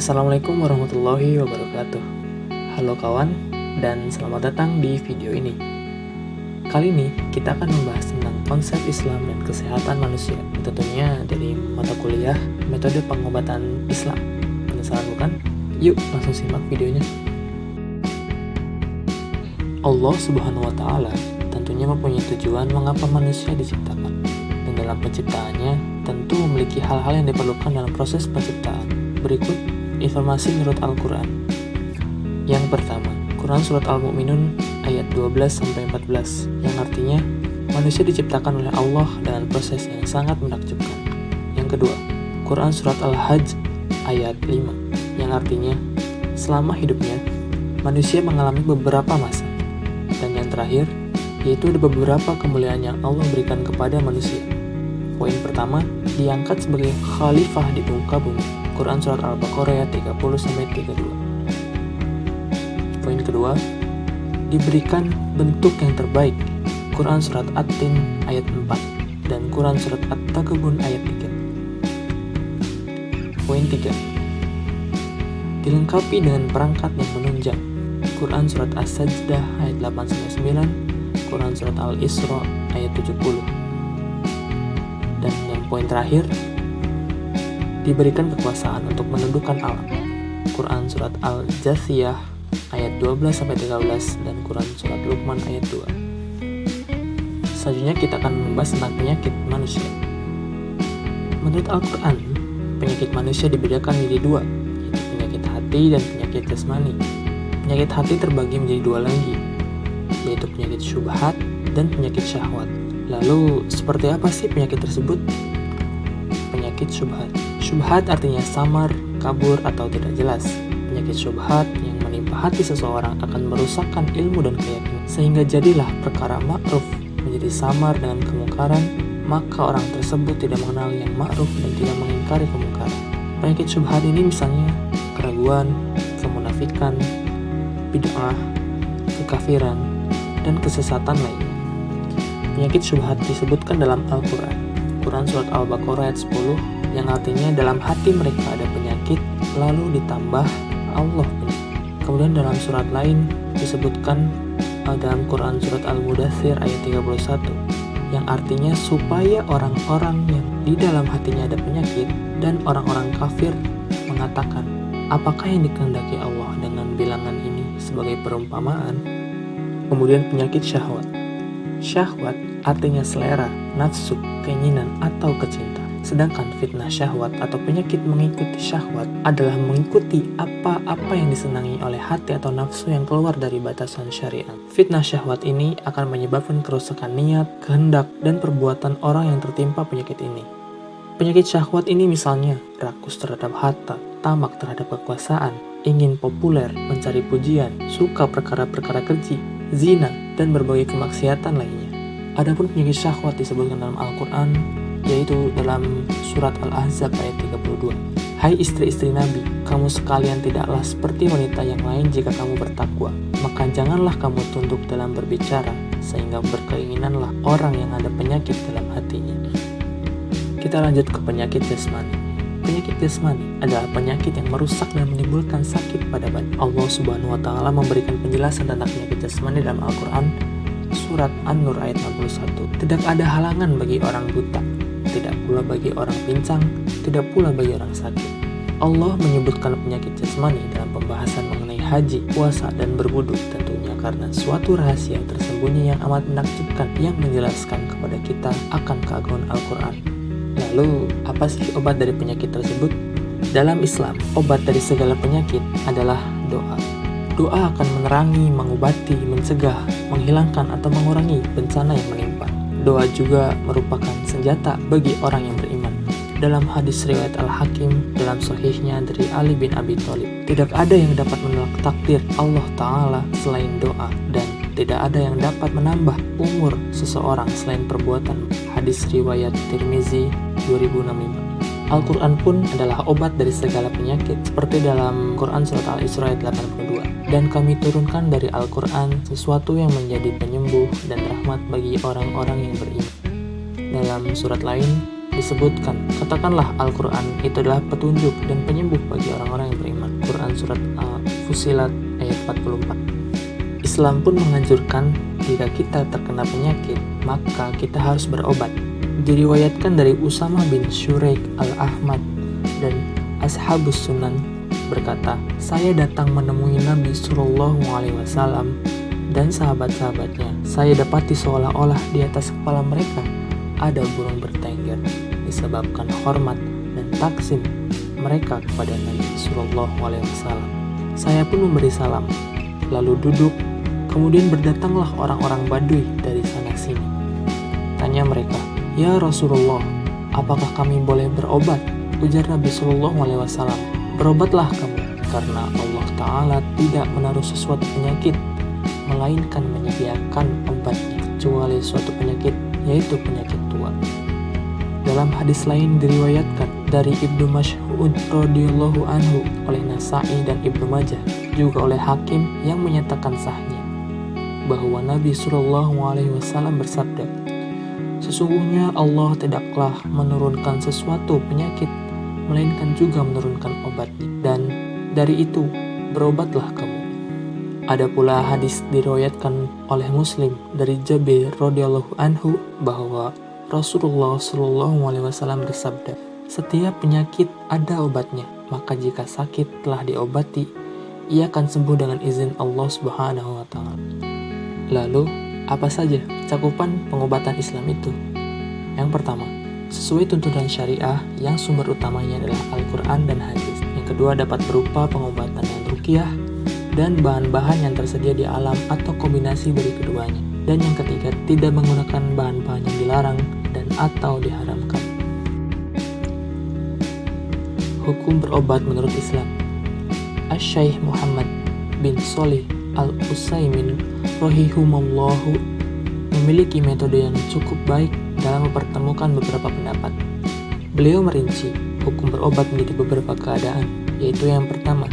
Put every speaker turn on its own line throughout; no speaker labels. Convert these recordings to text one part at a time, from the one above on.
Assalamualaikum warahmatullahi wabarakatuh. Halo kawan, dan selamat datang di video ini. Kali ini kita akan membahas tentang konsep Islam dan kesehatan manusia. Tentunya dari mata kuliah metode pengobatan Islam. Penasaran bukan? Yuk langsung simak videonya. Allah Subhanahu wa Ta'ala tentunya mempunyai tujuan mengapa manusia diciptakan. Dan dalam penciptaannya tentu memiliki hal-hal yang diperlukan dalam proses penciptaan. Berikut informasi menurut Al-Quran. Yang pertama, Quran Surat Al-Mu'minun ayat 12-14, yang artinya manusia diciptakan oleh Allah dengan proses yang sangat menakjubkan. Yang kedua, Quran Surat Al-Hajj ayat 5, yang artinya selama hidupnya manusia mengalami beberapa masa. Dan yang terakhir, yaitu ada beberapa kemuliaan yang Allah berikan kepada manusia. Poin pertama, diangkat sebagai khalifah di muka bumi. Quran Surat Al-Baqarah ayat 30-32. Poin kedua, diberikan bentuk yang terbaik. Quran Surat At-Tin ayat 4 dan Quran Surat At-Takabun ayat 3. Poin 3, dilengkapi dengan perangkat yang menunjang. Quran Surat As-Sajdah ayat 8-9, Quran Surat Al-Isra ayat 70. Dan yang poin terakhir, diberikan kekuasaan untuk menundukkan alam. Quran Surat Al-Jathiyah ayat 12-13 dan Quran Surat Luqman ayat 2. Selanjutnya kita akan membahas tentang penyakit manusia. Menurut Al-Quran, penyakit manusia dibedakan menjadi dua, yaitu penyakit hati dan penyakit jasmani. Penyakit hati terbagi menjadi dua lagi, yaitu penyakit syubhat dan penyakit syahwat. Lalu, seperti apa sih penyakit tersebut? Penyakit syubhat. Syubhat artinya samar, kabur, atau tidak jelas. Penyakit syubhat yang menimpa hati seseorang akan merusakkan ilmu dan keyakinan, sehingga jadilah perkara ma'ruf menjadi samar dengan kemungkaran, maka orang tersebut tidak mengenal yang ma'ruf dan tidak mengingkari kemungkaran. Penyakit syubhat ini misalnya keraguan, kemunafikan, bid'ah, kekafiran, dan kesesatan lainnya. Penyakit syubhat disebutkan dalam Al-Quran. Quran Surat Al-Baqarah ayat 10, yang artinya dalam hati mereka ada penyakit, lalu ditambah Allah penyakit. Kemudian dalam surat lain disebutkan dalam Quran Surat Al-Mudaththir ayat 31, yang artinya supaya orang-orang yang di dalam hatinya ada penyakit dan orang-orang kafir mengatakan, apakah yang dikehendaki Allah dengan bilangan ini sebagai perumpamaan? Kemudian penyakit syahwat. Syahwat artinya selera, nafsu, keinginan, atau kecintaan. Sedangkan fitnah syahwat atau penyakit mengikuti syahwat adalah mengikuti apa-apa yang disenangi oleh hati atau nafsu yang keluar dari batasan syariat. Fitnah syahwat ini akan menyebabkan kerusakan niat, kehendak, dan perbuatan orang yang tertimpa penyakit ini. Penyakit syahwat ini misalnya rakus terhadap harta, tamak terhadap kekuasaan, ingin populer, mencari pujian, suka perkara-perkara keji, zina, dan berbagai kemaksiatan lainnya. Adapun penyakit syahwat disebutkan dalam Al-Quran, yaitu dalam surat Al-Ahzab ayat 32. Hai istri-istri Nabi, kamu sekalian tidaklah seperti wanita yang lain jika kamu bertakwa. Maka janganlah kamu tunduk dalam berbicara, sehingga berkeinginanlah orang yang ada penyakit dalam hatinya. Kita lanjut ke penyakit jasmani. Penyakit jasmani adalah penyakit yang merusak dan menimbulkan sakit pada badan. Allah Subhanahu wa Ta'ala memberikan penjelasan tentang penyakit jasmani dalam Al-Quran, surat An-Nur ayat 61. Tidak ada halangan bagi orang buta, tidak pula bagi orang pincang, tidak pula bagi orang sakit. Allah menyebutkan penyakit jasmani dalam pembahasan mengenai haji, puasa, dan berwudu, tentunya karena suatu rahasia tersembunyi yang amat menakjubkan yang menjelaskan kepada kita akan keagungan Al-Quran. Lalu, apa sih obat dari penyakit tersebut? Dalam Islam, obat dari segala penyakit adalah doa. Doa akan menerangi, mengobati, mencegah, menghilangkan, atau mengurangi bencana yang menimpa. Doa juga merupakan senjata bagi orang yang beriman. Dalam hadis riwayat Al-Hakim dalam sahihnya dari Ali bin Abi Thalib, tidak ada yang dapat menolak takdir Allah Ta'ala selain doa, dan tidak ada yang dapat menambah umur seseorang selain perbuatan. Hadis riwayat Tirmizi 2065. Al-Quran pun adalah obat dari segala penyakit, seperti dalam Quran Surat Al-Isra ayat 82. Dan kami turunkan dari Al-Quran sesuatu yang menjadi penyembuh dan rahmat bagi orang-orang yang beriman. Dalam surat lain disebutkan, katakanlah Al-Quran itu adalah petunjuk dan penyembuh bagi orang-orang yang beriman. dalam surat Fussilat ayat 44. Islam pun menganjurkan jika kita terkena penyakit, maka kita harus berobat. Diriwayatkan dari Usama bin Syuraik al-Ahmad dan Ashabus Sunan berkata, saya datang menemui Nabi SAW dan sahabat-sahabatnya. Saya dapati seolah-olah di atas kepala mereka ada burung bertengger, disebabkan hormat dan takzim mereka kepada Nabi SAW. Saya pun memberi salam, lalu duduk. Kemudian berdatanglah orang-orang Badui dari sana sini. Tanya mereka, ya Rasulullah, apakah kami boleh berobat? Ujar Nabi SAW, berobatlah kamu, karena Allah Ta'ala tidak menaruh sesuatu penyakit, melainkan menyediakan obatnya, kecuali suatu penyakit, yaitu penyakit tua. Dalam hadis lain diriwayatkan dari Ibnu Mas'ud radhiyallahu anhu oleh Nasa'i dan Ibnu Majah, juga oleh Hakim yang menyatakan sahnya, bahwa Nabi SAW bersabda, sesungguhnya Allah tidaklah menurunkan sesuatu penyakit, melainkan juga menurunkan obatnya, dan dari itu berobatlah kamu. Ada pula hadis diriwayatkan oleh Muslim dari Jabir radhiyallahu anhu bahwa Rasulullah SAW bersabda, setiap penyakit ada obatnya, maka jika sakit telah diobati, ia akan sembuh dengan izin Allah Subhanahu wa Ta'ala. Lalu, apa saja cakupan pengobatan Islam itu? Yang pertama, sesuai tuntunan syariah yang sumber utamanya adalah Al-Quran dan Hadis. Yang kedua, dapat berupa pengobatan yang ruqyah dan bahan-bahan yang tersedia di alam atau kombinasi dari keduanya. Dan yang ketiga, tidak menggunakan bahan-bahan yang dilarang dan atau diharamkan. Hukum berobat menurut Islam. Asy-Syaikh Muhammad bin Shalih Al-Utsaimin rahimahumallahu memiliki metode yang cukup baik dalam mempertemukan beberapa pendapat. Beliau merinci hukum berobat menjadi beberapa keadaan, yaitu yang pertama,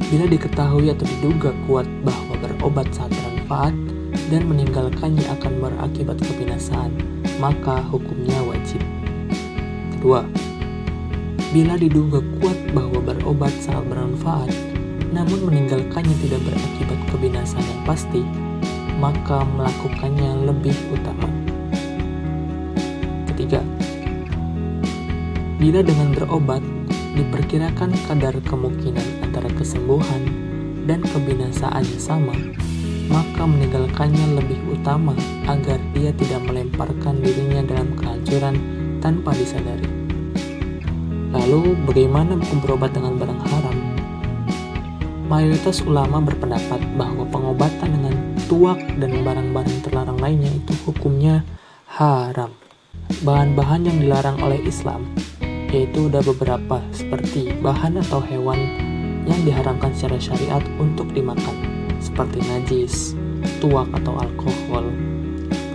bila diketahui atau diduga kuat bahwa berobat sangat bermanfaat dan meninggalkannya akan berakibat kebinasaan, maka hukumnya wajib. Kedua, bila diduga kuat bahwa berobat sangat bermanfaat namun meninggalkannya tidak berakibat kebinasaan yang pasti, maka melakukannya lebih utama. Ketiga, bila dengan berobat diperkirakan kadar kemungkinan antara kesembuhan dan kebinasaan yang sama, maka meninggalkannya lebih utama agar dia tidak melemparkan dirinya dalam kehancuran tanpa disadari. Lalu, bagaimana hukum berobat dengan barang haram? Mayoritas ulama berpendapat bahwa pengobatan dengan tuak dan barang-barang terlarang lainnya itu hukumnya haram. Bahan-bahan yang dilarang oleh Islam yaitu ada beberapa, seperti bahan atau hewan yang diharamkan secara syariat untuk dimakan, seperti najis, tuak atau alkohol,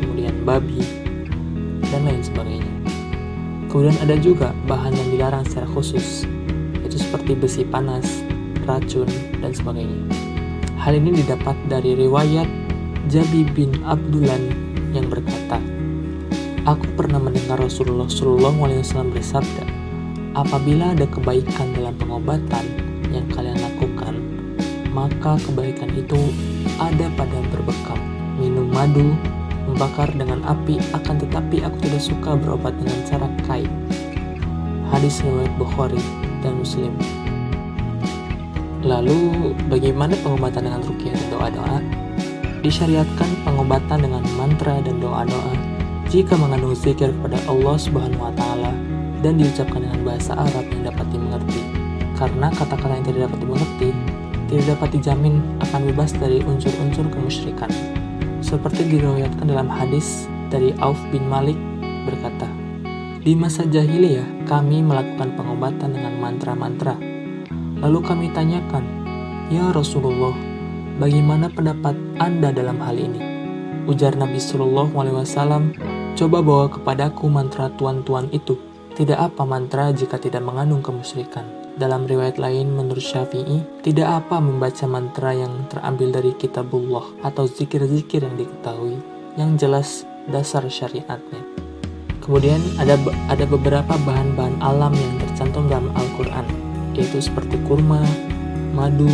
kemudian babi, dan lain sebagainya. Kemudian ada juga bahan yang dilarang secara khusus, yaitu seperti besi panas, racun, dan sebagainya. Hal ini didapat dari riwayat Jabir bin Abdullah yang berkata, aku pernah mendengar Rasulullah SAW bersabda, apabila ada kebaikan dalam pengobatan yang kalian lakukan, maka kebaikan itu ada pada berbekam, minum madu, membakar dengan api, akan tetapi aku tidak suka berobat dengan cara kait. Hadis riwayat Bukhari dan Muslim. Lalu, bagaimana pengobatan dengan ruqyah dan doa-doa? Disyariatkan pengobatan dengan mantra dan doa-doa jika mengandung zikir kepada Allah Subhanahu wa Ta'ala dan diucapkan dengan bahasa Arab yang dapat dimengerti. Karena kata-kata yang tidak dapat dimengerti tidak dapat dijamin akan bebas dari unsur-unsur kemusyrikan. Seperti diriwayatkan dalam hadis dari Auf bin Malik berkata, di masa jahiliyah kami melakukan pengobatan dengan mantra-mantra. Lalu kami tanyakan, ya Rasulullah, bagaimana pendapat Anda dalam hal ini? Ujar Nabi SAW, coba bawa kepadaku mantra tuan-tuan itu. Tidak apa mantra jika tidak mengandung kemusyrikan. Dalam riwayat lain menurut Syafi'i, tidak apa membaca mantra yang terambil dari kitabullah atau zikir-zikir yang diketahui, yang jelas dasar syariatnya. Kemudian ada beberapa bahan-bahan alam yang tercantum dalam Al-Quran, yaitu seperti kurma, madu,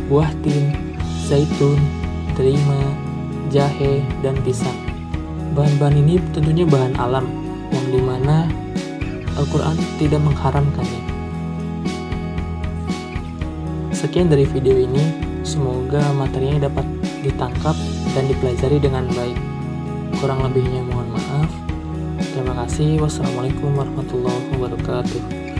buah tin, zaitun, delima, jahe, dan pisang. Bahan-bahan ini tentunya bahan alam yang dimana Al-Quran tidak mengharamkannya. Sekian dari video ini, semoga materinya dapat ditangkap dan dipelajari dengan baik. Kurang lebihnya mohon maaf. Terima kasih. Wassalamualaikum warahmatullahi wabarakatuh.